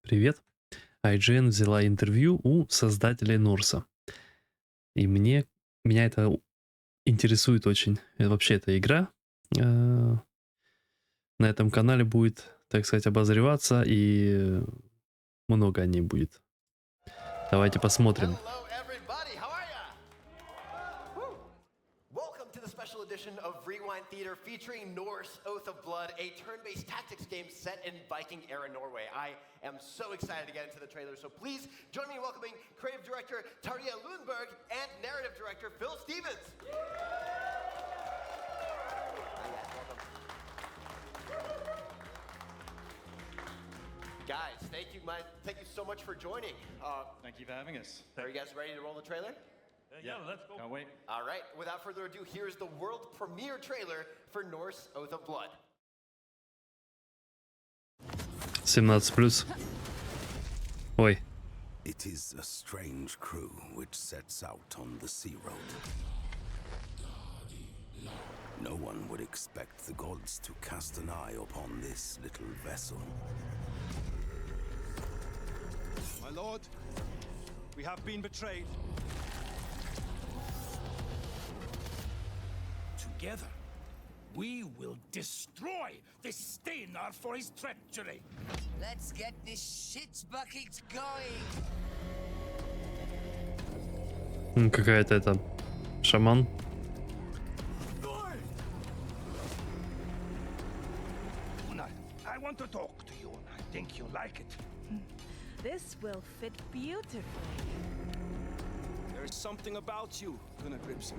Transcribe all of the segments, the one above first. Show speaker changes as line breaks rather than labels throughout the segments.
Привет. IGN взяла интервью у создателей Норса. И меня это интересует очень. Вообще эта игра на этом канале будет, так сказать, обозреваться, и много о ней будет. Давайте посмотрим.
Hello, everybody. How are ya? Woo. Welcome to the special edition of Rewind Theater featuring Norse Oath of Blood, a turn-based tactics game set in Viking-era Norway. I am so excited to get into the trailer, so please join me in welcoming creative director Tarja Lundberg and narrative director Phil Stevens. Guys, thank you so much for joining.
Thank you for having us.
Are you guys ready to roll the trailer?
Yeah, let's go. Can't wait.
All right, without further ado, here's the world premiere trailer for Norse Oath of Blood.
17+. Ой.
It is a strange crew which sets out on the sea road. No one would expect the gods to cast an eye upon this little vessel.
My lord, we have been betrayed.
Together, we will destroy this Steinar for his treachery.
Let's get this shit's bucket going.
Какая-то это шаман.
Gunnar, I want to talk to you, and I think you'll like it.
This will fit beautifully.
There is something about you, Gunnar Gripson.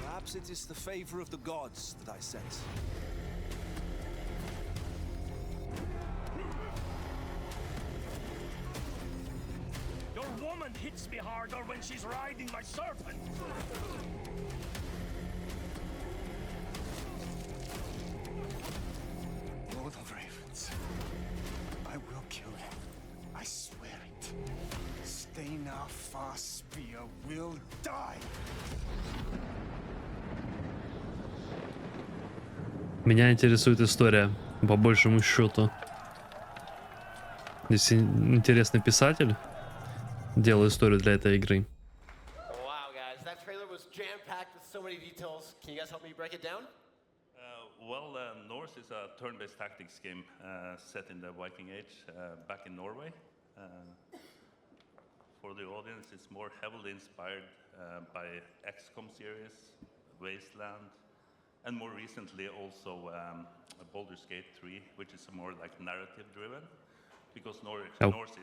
Perhaps it is the favor of the gods that I sense.
Your woman hits me harder when she's riding my serpent.
Lord of Ravens, I will kill him. I swear it. Steinar Farspear will die.
Меня интересует история, по большему счету. Здесь интересный писатель делал историю для этой игры.
Wow, guys, that trailer was jam-packed with so many details. Can you guys help me break it down?
Norse is a turn-based tactics game set in the Viking Age back in Norway. For the audience, it's more heavily inspired by XCOM series, Wasteland, and more recently also Baldur's Gate 3, which is more like narrative-driven, because Norse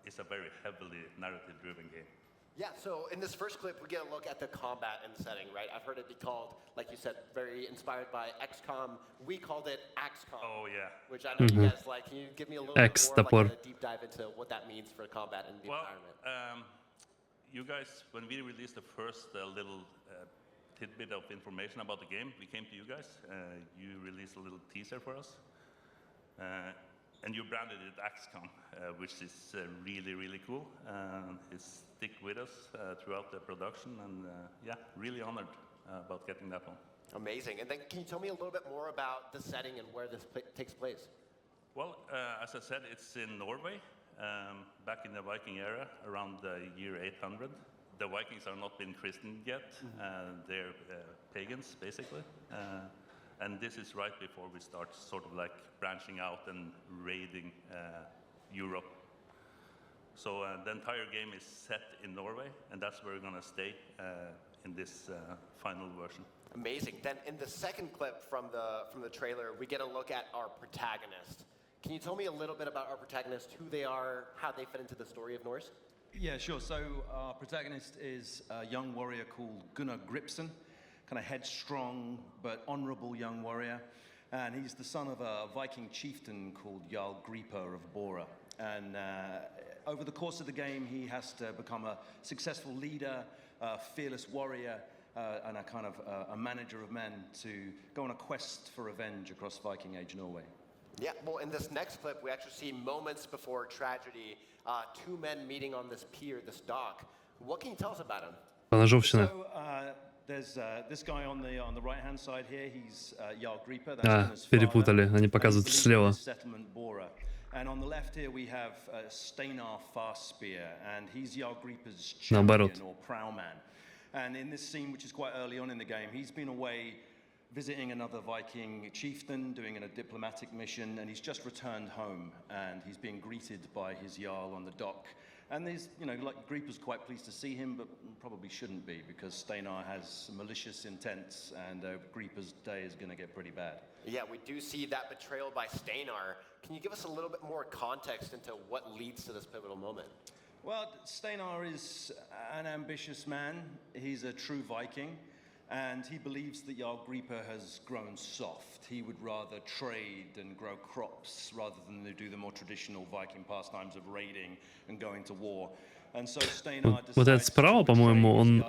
is a very heavily narrative-driven game.
Yeah, so in this first clip, we get a look at the combat and setting, right? I've heard it be called, like you said, very inspired by XCOM. We called it AXCOM.
Oh, yeah.
Which I know you guys like. Can you give me a little bit more like a deep dive into what that means for combat and the environment?
You guys, when we released the first little tidbit of information about the game, we came to you guys. You released a little teaser for us. And you branded it XCOM, which is really, really cool. It's stick with us throughout the production, and yeah, really honored about getting that one.
Amazing. And then can you tell me a little bit more about the setting and where this takes place?
Well, as I said, it's in Norway, back in the Viking era, around the year 800. The Vikings are not been christened yet. They're pagans, basically. And this is right before we start sort of like branching out and raiding Europe. So the entire game is set in Norway, and that's where we're going to stay in this final version.
Amazing. Then in the second clip from the trailer, we get a look at our protagonist. Can you tell me a little bit about our protagonist, who they are, how they fit into the story of Norse?
Yeah, sure. So our protagonist is a young warrior called Gunnar Gripson, kind of headstrong but honorable young warrior. And he's the son of a Viking chieftain called Jarl Griper of Bora. And over the course of the game, he has to become a successful leader, a fearless warrior, and a kind of a manager of men to go on a quest for revenge across Viking Age Norway.
Yeah, well, in this next clip, we actually see moments before tragedy, two men meeting on this pier, this dock. What can you tell us about him?
Поножовщина.
So, there's this guy on the right-hand side here. He's Jarl Griper. That's
Перепутали. Они показывают слева.
Settlement Bora. And on the left here we have Steinar Fast Spear, and he's Jarl Greeper's
Наоборот.
champion or prowman. And in this scene, which is quite early on in the game, he's been away visiting another Viking chieftain, doing a diplomatic mission, and he's just returned home, and he's being greeted by his Jarl on the dock. And there's, like Greeper's quite pleased to see him, but probably shouldn't be, because Steinar has malicious intents, and Greeper's day is going to get pretty bad.
Yeah, we do see that betrayal by Steinar. Can you give us a little bit more context into what leads to this pivotal moment?
Well, Steinar is an ambitious man. He's a true Viking. And he believes that Jarl Greeper has grown soft. He would rather trade and grow crops rather than do the more traditional Viking pastimes of raiding and going to war. And so Steinar
Вот этот справа, по-моему, он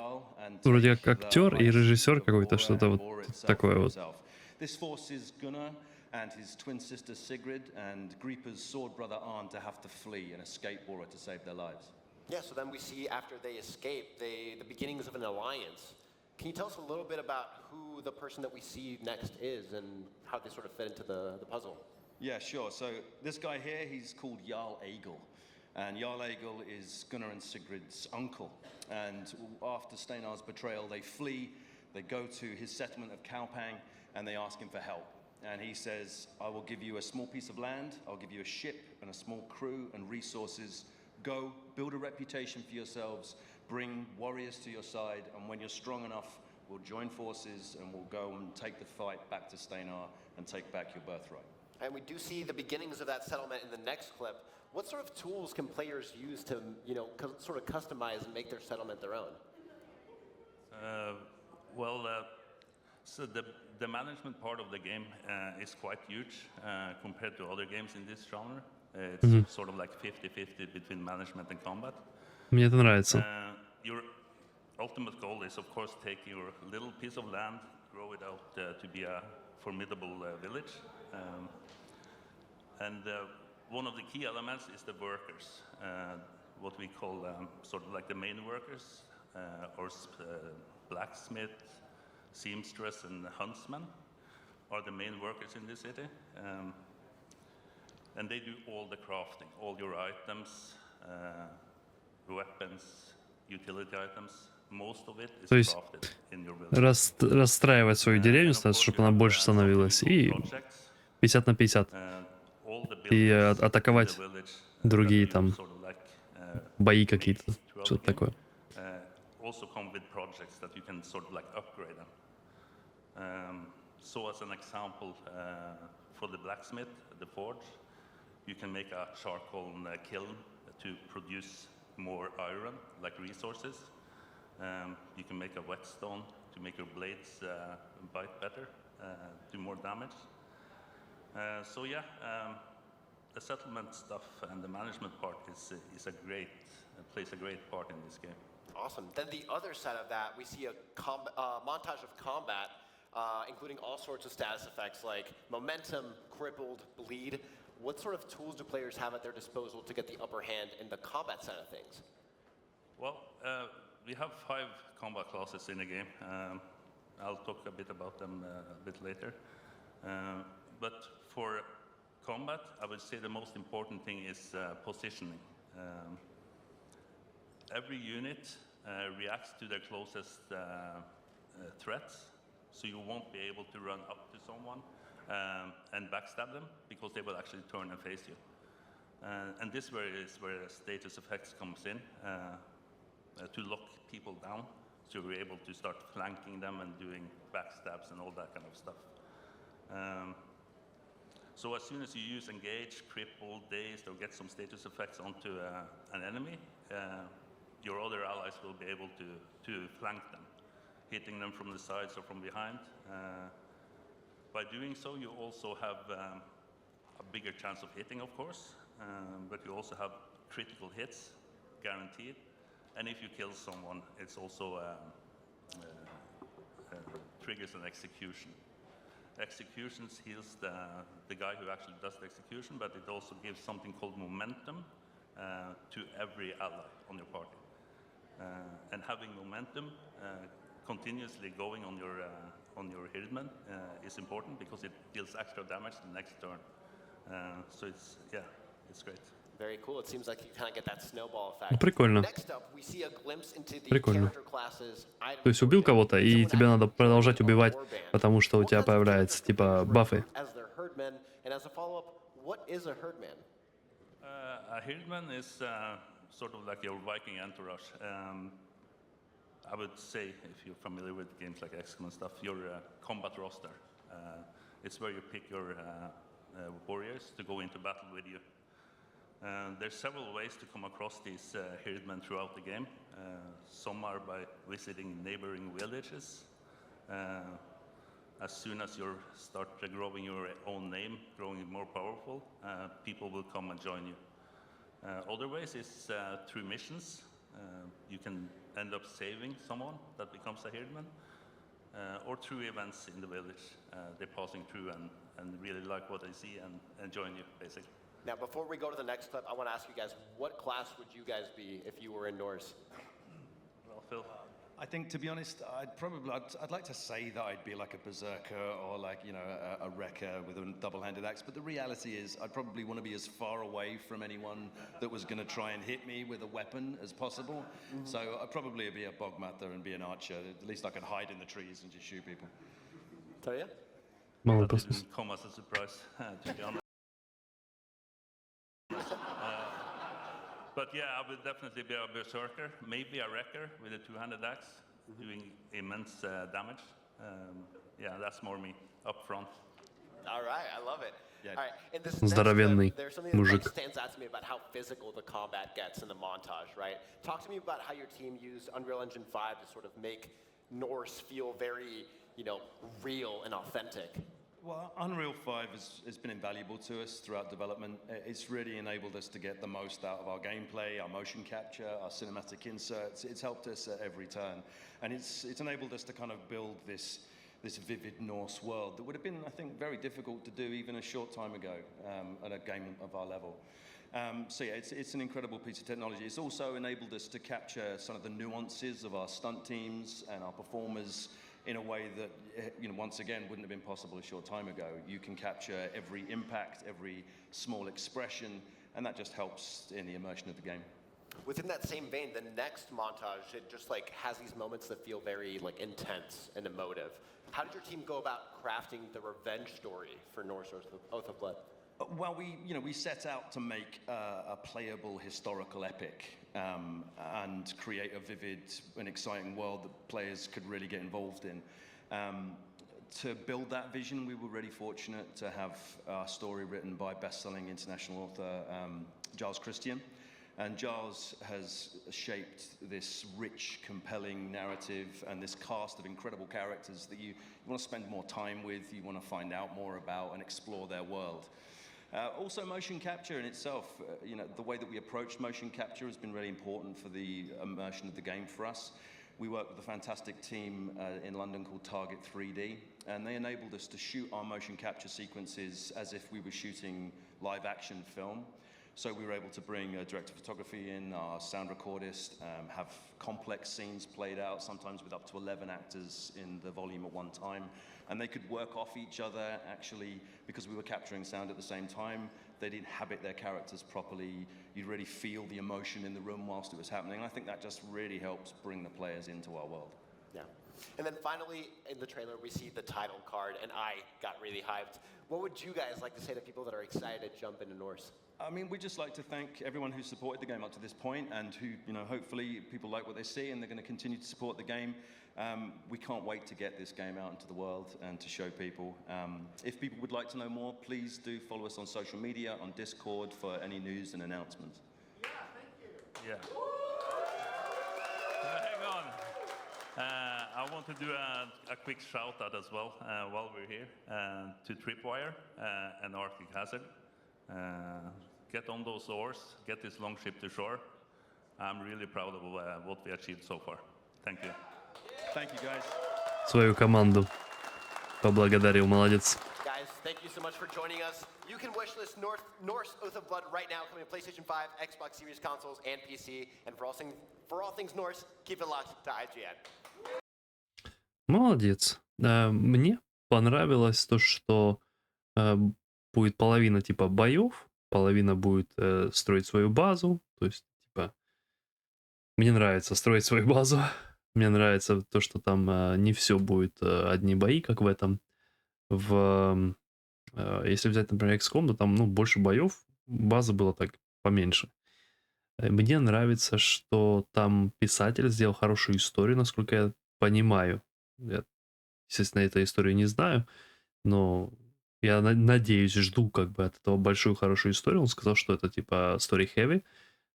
вроде как актер и режиссер
decides
какой-то,
to
что-то вот
for itself
такое
for
вот.
himself. This forces Gunnar and his twin sister Sigrid and Greeper's sword brother Arn to have to flee and escape war to save their lives.
Yeah, so then we see after they escape, the beginnings of an alliance. Can you tell us a little bit about who the person that we see next is and how they sort of fit into the puzzle?
Yeah, sure. So this guy here, he's called Jarl Egil. And Jarl Egil is Gunnar and Sigrid's uncle. And after Steinar's betrayal, they flee. They go to his settlement of Kaupang, and they ask him for help. And he says, I will give you a small piece of land, I'll give you a ship and a small crew and resources. Go, build a reputation for yourselves, bring warriors to your side, and when you're strong enough, we'll join forces and we'll go and take the fight back to Steinar and take back your birthright.
And we do see the beginnings of that settlement in the next clip. What sort of tools can players use to, sort of customize and make their settlement their own?
So the management part of the game is quite huge compared to other games in this genre. It's sort of like 50-50 between management and combat.
Мне это нравится.
Your ultimate goal is, of course, take your little piece of land, grow it out to be a formidable village. One of the key elements is the workers, what we call sort of like the main workers, or blacksmith, seamstress, and huntsman are the main workers in this city. And they do all the crafting, all your items, weapons, utility items. Most of it is crafted in your village.
Расстраивать свою деревню, чтобы она больше становилась, и 50 на 50. И атаковать другие там бои какие-то, что-то такое.
Also come with projects that you can sort of like upgrade them. So as an example, for the blacksmith, the forge, you can make a charcoal kiln to produce more iron, like resources. You can make a whetstone to make your blades bite better, do more damage. The settlement stuff and the management part plays a great part in this game.
Awesome. Then the other side of that, we see a montage of combat, including all sorts of status effects like momentum, crippled, bleed. What sort of tools do players have at their disposal to get the upper hand in the combat side of things?
Well, we have 5 combat classes in the game. I'll talk a bit about them a bit later. But for combat, I would say the most important thing is positioning. Every unit reacts to their closest threats, so you won't be able to run up to someone and backstab them, because they will actually turn and face you. And this is where status effects comes in, to lock people down, so you're able to start flanking them and doing backstabs and all that kind of stuff. So as soon as you use engage, cripple, dazed, or get some status effects onto an enemy, your other allies will be able to flank them, hitting them from the sides or from behind. By doing so, you also have a bigger chance of hitting, of course, but you also have critical hits, guaranteed. And if you kill someone, it's also triggers an execution. Executions heals the guy who actually does the execution, but it also gives something called momentum to every ally on your party. And having momentum continuously going on your hillman is important, because it deals extra damage the next turn. So it's it's great.
Very cool. It seems like you kind of get that snowball effect.
Прикольно.
Next up, we see a glimpse into the
Прикольно.
character classes.
То есть убил кого-то, и тебе надо продолжать убивать, потому что у тебя появляются, типа, бафы.
As their herdman, and as a follow-up, what is a herdman?
A herdman is sort of like your Viking entourage. I would say, if you're familiar with games like XCOM and stuff, your combat roster. It's where you pick your warriors to go into battle with you. There's several ways to come across these herdmen throughout the game. Some are by visiting neighboring villages. As soon as you start growing your own name, growing more powerful, people will come and join you. Other ways is through missions. You can end up saving someone that becomes a herdman, or through events in the village. They're passing through and really like what they see and join you, basically.
Now, before we go to the next clip, I want to ask you guys, what class would you guys be if you were in Norse?
Well, Phil.
I think, to be honest, I'd like to say that I'd be like a berserker or like, you know, a wrecker with a double-handed axe, but the reality is I'd probably want to be as far away from anyone that was going to try and hit me with a weapon as possible. So I'd probably be a bogmather and be an archer. At least I could hide in the trees and just shoot people.
Tell you?
Мало
That
просто.
didn't come as a surprise, to be honest. But yeah, I would definitely be a berserker, maybe a wrecker with a two-handed axe, doing immense damage. Yeah, that's more me, up front.
All right, I love it.
Yeah.
All right, in this
Здоровенный
next clip, there's something that
мужик.
like, stands out to me about how physical the combat gets in the montage, right? Talk to me about how your team used Unreal Engine 5 to sort of make Norse feel very, you know, real and authentic.
Well, Unreal 5 has been invaluable to us throughout development. It's really enabled us to get the most out of our gameplay, our motion capture, our cinematic inserts. It's helped us at every turn. And it's enabled us to kind of build this vivid Norse world that would have been, I think, very difficult to do even a short time ago at a game of our level. So yeah, it's an incredible piece of technology. It's also enabled us to capture some of the nuances of our stunt teams and our performers in a way that, you know, once again, wouldn't have been possible a short time ago. You can capture every impact, every small expression, and that just helps in the immersion of the game.
Within that same vein, the next montage, it just like has these moments that feel very like intense and emotive. How did your team go about crafting the revenge story for Norse Oath of Blood?
Well, we set out to make a playable historical epic and create a vivid and exciting world that players could really get involved in. To build that vision, we were really fortunate to have our story written by best-selling international author Giles Christian. And Giles has shaped this rich, compelling narrative and this cast of incredible characters that you want to spend more time with, you want to find out more about and explore their world. Also, motion capture in itself, you know, the way that we approach motion capture has been really important for the immersion of the game for us. We work with a fantastic team in London called Target 3D, and they enabled us to shoot our motion capture sequences as if we were shooting live action film. So we were able to bring a director of photography in, our sound recordist, have complex scenes played out, sometimes with up to 11 actors in the volume at one time. And they could work off each other, actually, because we were capturing sound at the same time. They'd inhabit their characters properly. You'd really feel the emotion in the room whilst it was happening. And I think that just really helps bring the players into our world.
Yeah. And then finally, in the trailer, we see the title card, and I got really hyped. What would you guys like to say to people that are excited to jump into Norse?
I mean, we'd just like to thank everyone who supported the game up to this point and who, you know, hopefully people like what they see and they're going to continue to support the game. We can't wait to get this game out into the world and to show people. If people would like to know more, please do follow us on social media, on Discord for any news and announcements.
Yeah, thank you.
Yeah. Hang on. I want to do a quick shout out as well while we're here to Tripwire and Arctic Hazard. Get on those oars, get this long ship to shore. I'm really proud of what we achieved so far. Thank you.
Thank you, guys.
Свою команду поблагодарил, молодец.
Guys, thank you so much for joining us. You can wishlist Norse Oath of Blood right now, coming to PlayStation 5, Xbox Series consoles, and PC. And for all things Norse, keep it locked to IGN.
Молодец. Мне понравилось то, что будет половина типа боев, половина будет строить свою базу. То есть, типа, мне нравится строить свою базу. Мне нравится то, что там не все будет одни бои, как в этом. Если взять, например, XCOM, то там, ну, больше боев, база была так поменьше. Мне нравится, что там писатель сделал хорошую историю, насколько я понимаю. Я, естественно, эту историю не знаю, но я надеюсь, жду как бы от этого большую хорошую историю. Он сказал, что это типа story heavy,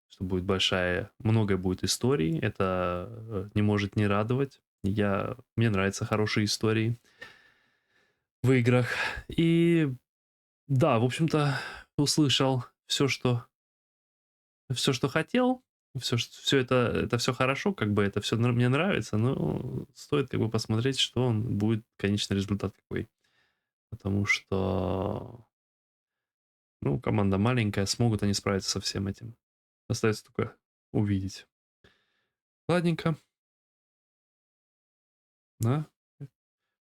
что будет большая, много будет историй. Это не может не радовать. Мне нравятся хорошие истории в играх. И да, в общем-то, услышал все, что хотел. Все это все хорошо, как бы это все мне нравится, но стоит как бы посмотреть, что он будет, конечный результат какой. Потому что, ну, команда маленькая, смогут они справиться со всем этим. Остается только увидеть. Ладненько. Да,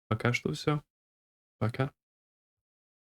пока что все. Пока.